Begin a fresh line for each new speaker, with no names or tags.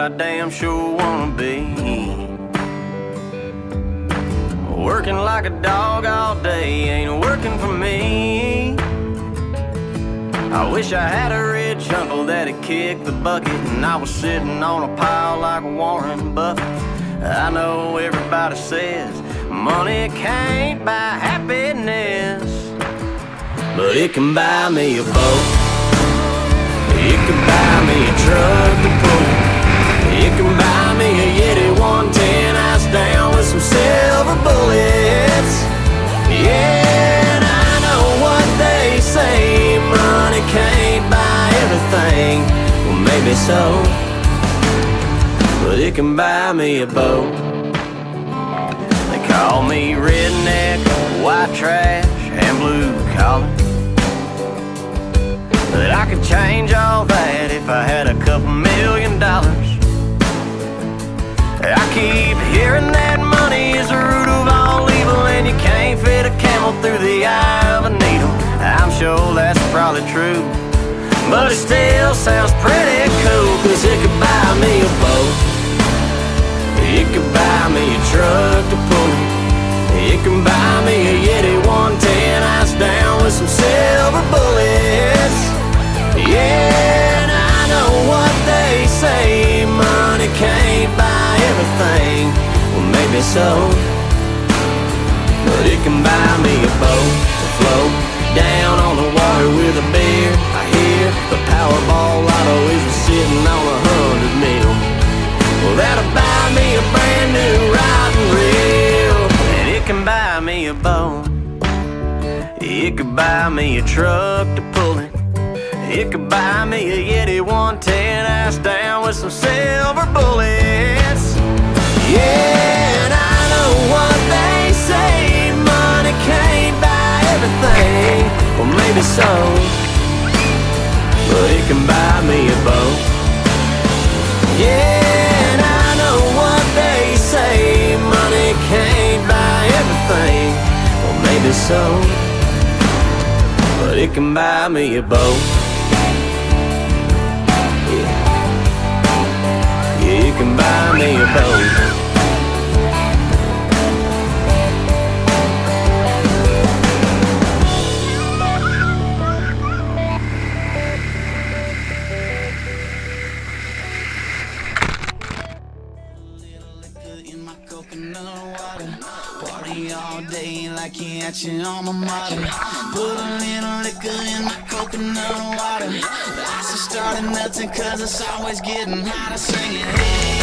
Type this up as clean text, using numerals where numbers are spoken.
I damn sure wanna be. Working like a dog all day ain't working for me. I wish I had a rich uncle that'd kick the bucket and I was sitting on a pile like Warren Buffett. I know everybody says money can't buy happiness, but it can buy me a boat. It can buy me a truck to pull. It can buy me a Yeti 110 ice down with some silver bullets. Yeah, and I know what they say, money can't buy everything. Well, maybe so, but it can buy me a boat. They call me redneck, white trash, and blue collar, but I could change all that if I had a couple $1 million. I keep hearing that money is the root of all evil, and you can't fit a camel through the eye of a needle. I'm sure that's probably true, but it still sounds pretty cool, 'cause it could buy me a boat. It could buy me a truck to pull. It can buy me a Yeti 110 ice down with some silver bullets. Yeah, and I know what they say, money can't buy everything. Well, maybe so, but it can buy me a boat to float down on the water with a beer. I hear the Powerball lotto is sitting on 100 mil. Well, that'll buy me a brand new rod and reel. And it can buy me a boat. It could buy me a truck to pull it. It could buy me a Yeti 110 ice down with some silver bullets. Yeah, and I know what they say, money can't buy everything. Well, maybe so, but it can buy me a boat. Yeah, and I know what they say, money can't buy everything. Well, maybe so, but it can buy me a boat. Yeah, it can buy me a boat.
Party all day like you're at your alma mater. Put a little liquor in my coconut water. The ice is starting melting 'cause it's always getting hotter. Singing, hey.